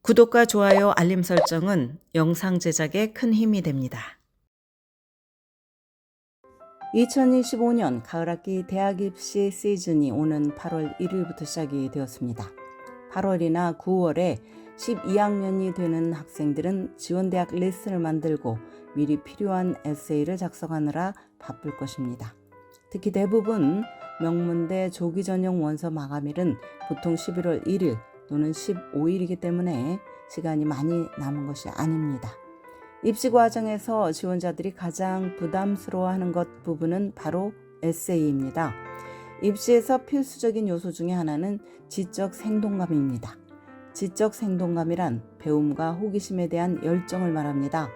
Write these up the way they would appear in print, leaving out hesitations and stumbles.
구독과 좋아요, 알림 설정은 영상 제작에 큰 힘이 됩니다. 2025년 가을학기 대학 입시 시즌이 오는 8월 1일부터 시작이 되었습니다. 8월이나 9월에 12학년이 되는 학생들은 지원대학 리스트를 만들고 미리 필요한 에세이를 작성하느라 바쁠 것입니다. 특히 대부분 명문대 조기 전형 원서 마감일은 보통 11월 1일 또는 15일이기 때문에 시간이 많이 남은 것이 아닙니다. 입시 과정에서 지원자들이 가장 부담스러워하는 부분은 바로 에세이입니다. 입시에서 필수적인 요소 중에 하나는 지적 생동감입니다. 지적 생동감이란 배움과 호기심에 대한 열정을 말합니다.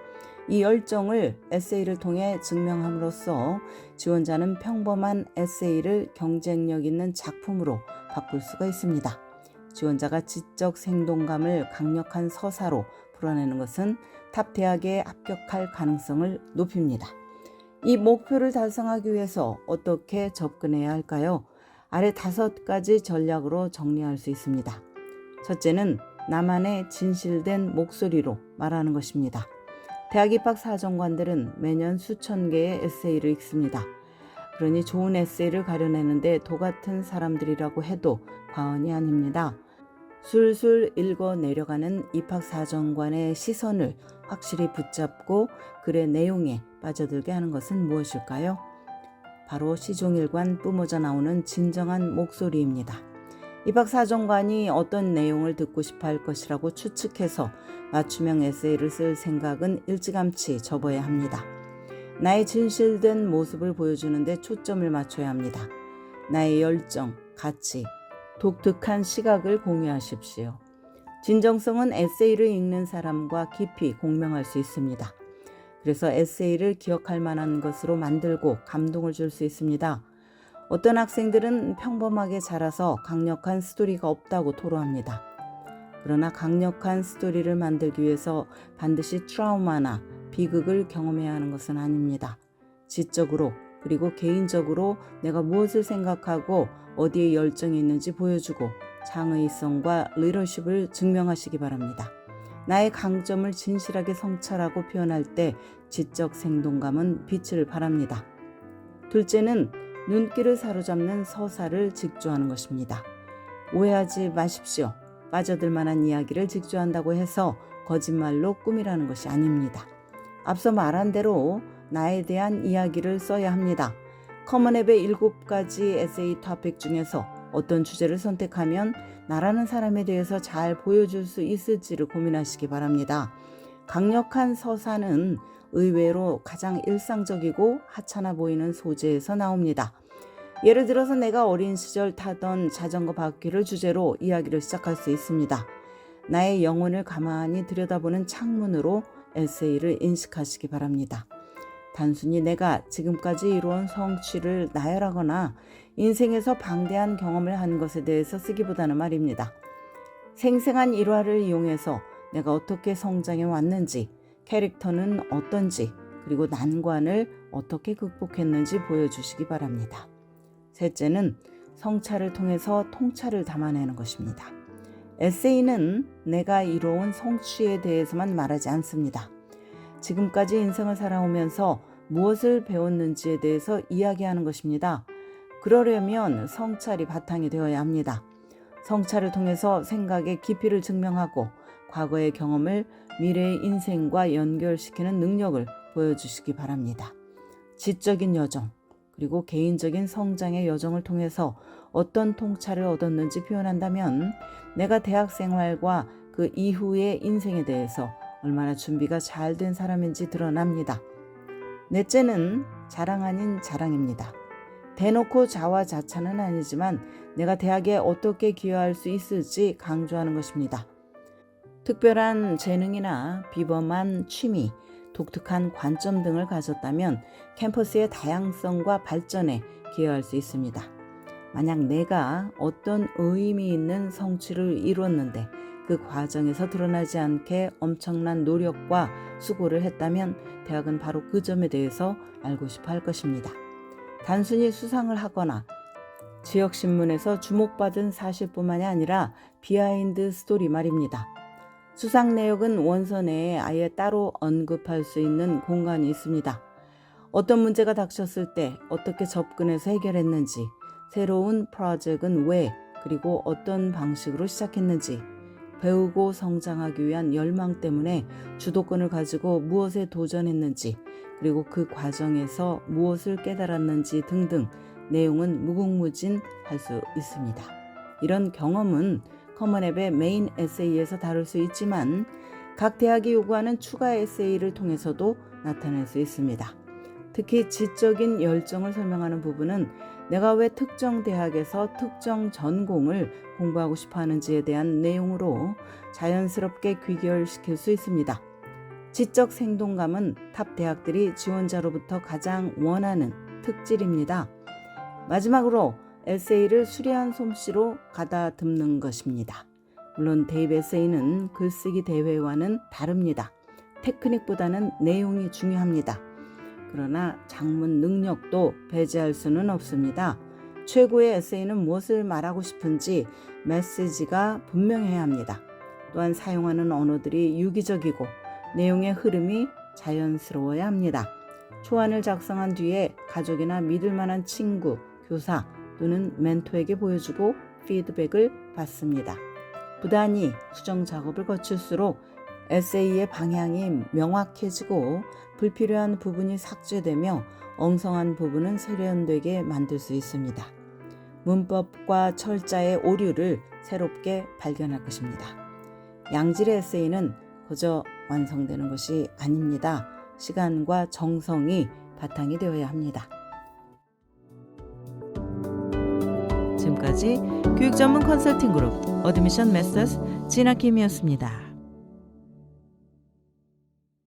이 열정을 에세이를 통해 증명함으로써 지원자는 평범한 에세이를 경쟁력 있는 작품으로 바꿀 수가 있습니다. 지원자가 지적 생동감을 강력한 서사로 풀어내는 것은 탑 대학에 합격할 가능성을 높입니다. 이 목표를 달성하기 위해서 어떻게 접근해야 할까요? 아래 5가지 전략으로 정리할 수 있습니다. 첫째는 나만의 진실된 목소리로 말하는 것입니다. 대학 입학 사정관들은 매년 수천 개의 에세이를 읽습니다. 그러니 좋은 에세이를 가려내는데 도 같은 사람들이라고 해도 과언이 아닙니다. 술술 읽어 내려가는 입학 사정관의 시선을 확실히 붙잡고 글의 내용에 빠져들게 하는 것은 무엇일까요? 바로 시종일관 뿜어져 나오는 진정한 목소리입니다. 입학 사정관이 어떤 내용을 듣고 싶어 할 것이라고 추측해서 맞춤형 에세이를 쓸 생각은 일찌감치 접어야 합니다. 나의 진실된 모습을 보여주는 데 초점을 맞춰야 합니다. 나의 열정, 가치, 독특한 시각을 공유하십시오. 진정성은 에세이를 읽는 사람과 깊이 공명할 수 있습니다. 그래서 에세이를 기억할 만한 것으로 만들고 감동을 줄 수 있습니다. 어떤 학생들은 평범하게 자라서 강력한 스토리가 없다고 토로합니다. 그러나 강력한 스토리를 만들기 위해서 반드시 트라우마나 비극을 경험해야 하는 것은 아닙니다. 지적으로 그리고 개인적으로 내가 무엇을 생각하고 어디에 열정이 있는지 보여주고 창의성과 리더십을 증명하시기 바랍니다. 나의 강점을 진실하게 성찰하고 표현할 때 지적 생동감은 빛을 발합니다. 둘째는 눈길을 사로잡는 서사를 직조하는 것입니다. 오해하지 마십시오. 빠져들 만한 이야기를 직조한다고 해서 거짓말로 꾸미라는 것이 아닙니다. 앞서 말한 대로 나에 대한 이야기를 써야 합니다. 커먼앱의 7가지 에세이 토픽 중에서 어떤 주제를 선택하면 나라는 사람에 대해서 잘 보여줄 수 있을지를 고민하시기 바랍니다. 강력한 서사는 의외로 가장 일상적이고 하찮아 보이는 소재에서 나옵니다. 예를 들어서 내가 어린 시절 타던 자전거 바퀴를 주제로 이야기를 시작할 수 있습니다. 나의 영혼을 가만히 들여다보는 창문으로 에세이를 인식하시기 바랍니다. 단순히 내가 지금까지 이루어온 성취를 나열하거나 인생에서 방대한 경험을 한 것에 대해서 쓰기보다는 말입니다. 생생한 일화를 이용해서 내가 어떻게 성장해 왔는지, 캐릭터는 어떤지, 그리고 난관을 어떻게 극복했는지 보여주시기 바랍니다. 셋째는 성찰을 통해서 통찰을 담아내는 것입니다. 에세이는 내가 이뤄온 성취에 대해서만 말하지 않습니다. 지금까지 인생을 살아오면서 무엇을 배웠는지에 대해서 이야기하는 것입니다. 그러려면 성찰이 바탕이 되어야 합니다. 성찰을 통해서 생각의 깊이를 증명하고 과거의 경험을 미래의 인생과 연결시키는 능력을 보여주시기 바랍니다. 지적인 여정, 그리고 개인적인 성장의 여정을 통해서 어떤 통찰을 얻었는지 표현한다면 내가 대학 생활과 그 이후의 인생에 대해서 얼마나 준비가 잘 된 사람인지 드러납니다. 넷째는 자랑 아닌 자랑입니다. 대놓고 자화자찬은 아니지만 내가 대학에 어떻게 기여할 수 있을지 강조하는 것입니다. 특별한 재능이나 비범한 취미, 독특한 관점 등을 가졌다면 캠퍼스의 다양성과 발전에 기여할 수 있습니다. 만약 내가 어떤 의미 있는 성취를 이루었는데 그 과정에서 드러나지 않게 엄청난 노력과 수고를 했다면 대학은 바로 그 점에 대해서 알고 싶어 할 것입니다. 단순히 수상을 하거나 지역신문에서 주목받은 사실뿐만이 아니라 비하인드 스토리 말입니다. 수상 내역은 원서 내에 아예 따로 언급할 수 있는 공간이 있습니다. 어떤 문제가 닥쳤을 때 어떻게 접근해서 해결했는지, 새로운 프로젝트는 왜, 그리고 어떤 방식으로 시작했는지, 배우고 성장하기 위한 열망 때문에 주도권을 가지고 무엇에 도전했는지, 그리고 그 과정에서 무엇을 깨달았는지 등등 내용은 무궁무진할 수 있습니다. 이런 경험은 커먼앱의 메인 에세이에서 다룰 수 있지만 각 대학이 요구하는 추가 에세이를 통해서도 나타낼 수 있습니다. 특히 지적인 열정을 설명하는 부분은 내가 왜 특정 대학에서 특정 전공을 공부하고 싶어 하는지에 대한 내용으로 자연스럽게 귀결시킬 수 있습니다. 지적 생동감은 탑 대학들이 지원자로부터 가장 원하는 특질입니다. 마지막으로 에세이를 수려한 솜씨로 가다듬는 것입니다. 물론 대입 에세이는 글쓰기 대회와는 다릅니다. 테크닉보다는 내용이 중요합니다. 그러나 작문 능력도 배제할 수는 없습니다. 최고의 에세이는 무엇을 말하고 싶은지 메시지가 분명해야 합니다. 또한 사용하는 언어들이 유기적이고 내용의 흐름이 자연스러워야 합니다. 초안을 작성한 뒤에 가족이나 믿을 만한 친구, 교사 또는 멘토에게 보여주고 피드백을 받습니다. 부단히 수정 작업을 거칠수록 에세이의 방향이 명확해지고 불필요한 부분이 삭제되며 엉성한 부분은 세련되게 만들 수 있습니다. 문법과 철자의 오류를 새롭게 발견할 것입니다. 양질의 에세이는 그저 완성되는 것이 아닙니다. 시간과 정성이 바탕이 되어야 합니다. 지금까지 교육 전문 컨설팅 그룹 어드미션 메서스 진아킴이었습니다.